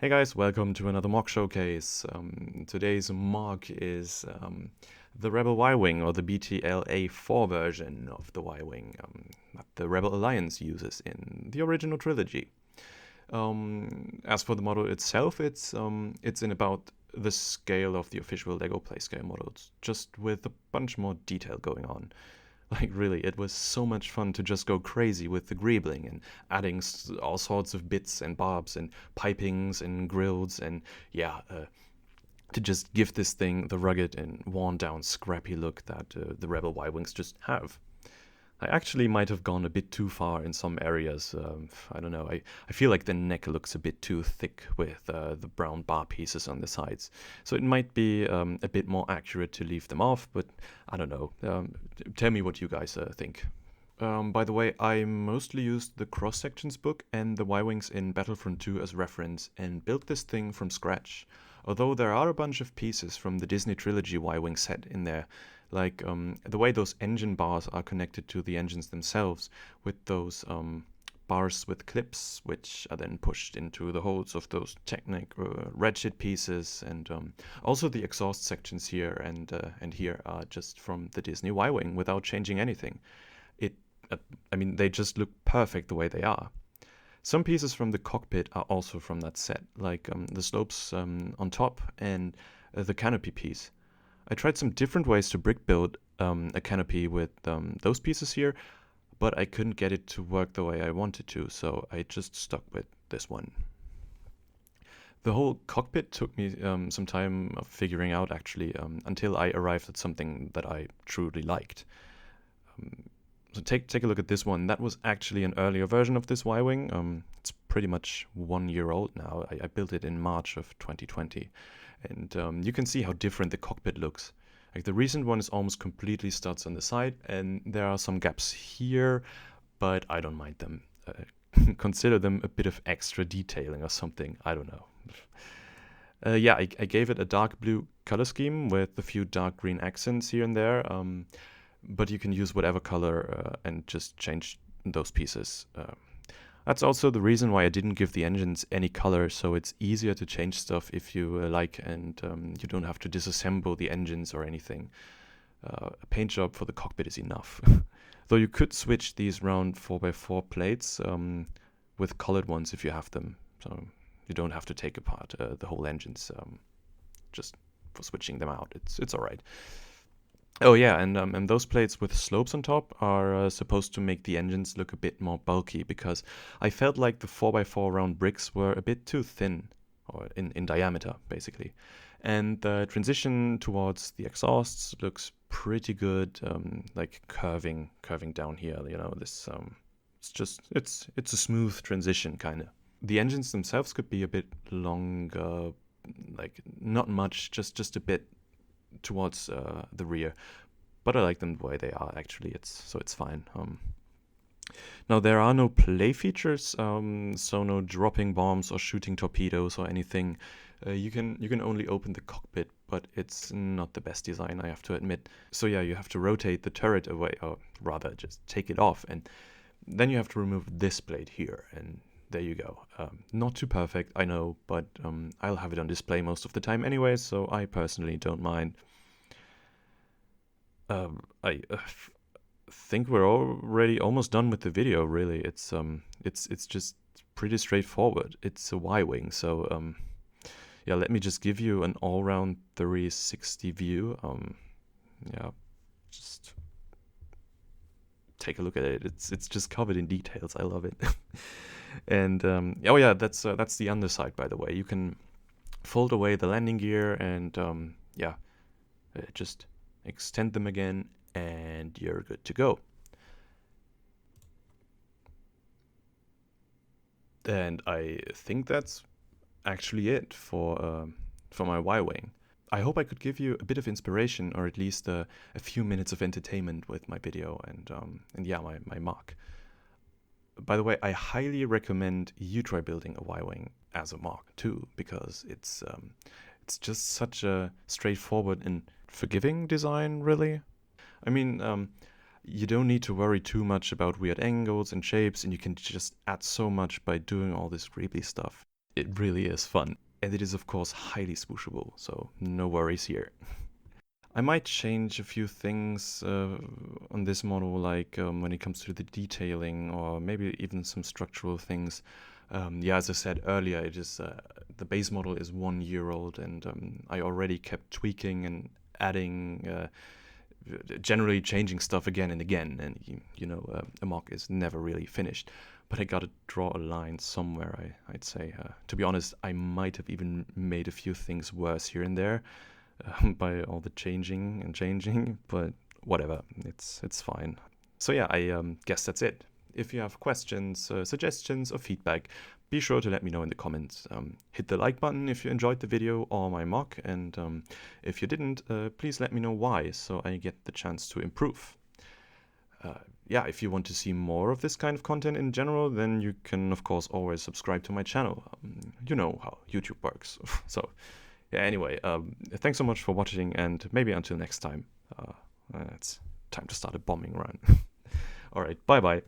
Hey guys, welcome to another MOC showcase. Today's MOC is the Rebel Y-Wing, or the BTL-A-4 version of the Y-Wing that the Rebel Alliance uses in the original trilogy. As for the model itself, it's in about the scale of the official LEGO Playscale models, just with a bunch more detail going on. Like, really, it was so much fun to just go crazy with the greebling and adding all sorts of bits and bobs and pipings and grills and, to just give this thing the rugged and worn down, scrappy look that the Rebel Y-Wings just have. I actually might have gone a bit too far in some areas. I don't know. I feel like the neck looks a bit too thick with the brown bar pieces on the sides. So it might be a bit more accurate to leave them off, but I don't know. Tell me what you guys think. By the way, I mostly used the cross-sections book and the Y-Wings in Battlefront 2 as reference and built this thing from scratch. Although there are a bunch of pieces from the Disney Trilogy Y-Wing set in there, like the way those engine bars are connected to the engines themselves, with those bars with clips, which are then pushed into the holes of those Technic ratchet pieces, and also the exhaust sections here and here are just from the Disney Y-Wing without changing anything. It, they just look perfect the way they are. Some pieces from the cockpit are also from that set, like the slopes on top and the canopy piece. I tried some different ways to brick build a canopy with those pieces here, but I couldn't get it to work the way I wanted to, so I just stuck with this one. The whole cockpit took me some time of figuring out, actually, until I arrived at something that I truly liked. So take a look at this one. That was actually an earlier version of this Y-Wing. It's pretty much 1 year old now. I built it in March of 2020. And you can see how different the cockpit looks. Like, the recent one is almost completely studs on the side, and there are some gaps here, but I don't mind them. Consider them a bit of extra detailing or something. I don't know. I gave it a dark blue color scheme with a few dark green accents here and there. But you can use whatever color and just change those pieces. That's also the reason why I didn't give the engines any color, so it's easier to change stuff if you like, and you don't have to disassemble the engines or anything. A paint job for the cockpit is enough. Though you could switch these round 4x4 plates with colored ones if you have them, so you don't have to take apart the whole engines just for switching them out. It's alright. Oh yeah, and those plates with slopes on top are supposed to make the engines look a bit more bulky, because I felt like the 4x4 round bricks were a bit too thin, or in diameter, basically. And the transition towards the exhausts looks pretty good, like curving down here, this, it's a smooth transition, kind of. The engines themselves could be a bit longer, like not much, just a bit towards the rear, but I like them the way they are. Actually, it's fine. Now, there are no play features, so no dropping bombs or shooting torpedoes or anything. You can only open the cockpit, but it's not the best design, I have to admit. So yeah, you have to rotate the turret away, or rather just take it off, and then you have to remove this blade here, and there you go. Not too perfect, I know, but I'll have it on display most of the time anyway, so I personally don't mind. I think we're already almost done with the video, really. It's just pretty straightforward. It's a Y-Wing, so yeah, let me just give you an all-round 360 view. Just take a look at it. It's just covered in details. I love it. And oh yeah, that's the underside, by the way. You can fold away the landing gear and just extend them again, and you're good to go. And I think that's actually it for my Y-Wing. I hope I could give you a bit of inspiration, or at least a few minutes of entertainment with my video and my MOC. By the way, I highly recommend you try building a Y-Wing as a MOC too, because it's just such a straightforward and forgiving design, really. I mean, you don't need to worry too much about weird angles and shapes, and you can just add so much by doing all this creepy stuff. It really is fun. And it is of course highly swooshable, so no worries here. I might change a few things on this model, like when it comes to the detailing, or maybe even some structural things. Yeah, as I said earlier, it is the base model is 1 year old, and I already kept tweaking and adding, generally changing stuff again and again. And a mock is never really finished. But I gotta draw a line somewhere. I'd say, to be honest, I might have even made a few things worse here and there by all the changing and changing, but whatever, it's fine. So yeah, I guess that's it. If you have questions, suggestions, or feedback, be sure to let me know in the comments. Hit the like button if you enjoyed the video or my mock, and if you didn't, please let me know why, so I get the chance to improve. Yeah, if you want to see more of this kind of content in general, then you can of course always subscribe to my channel. You know how YouTube works. So yeah, anyway, thanks so much for watching, and maybe until next time. It's time to start a bombing run. Alright, bye bye.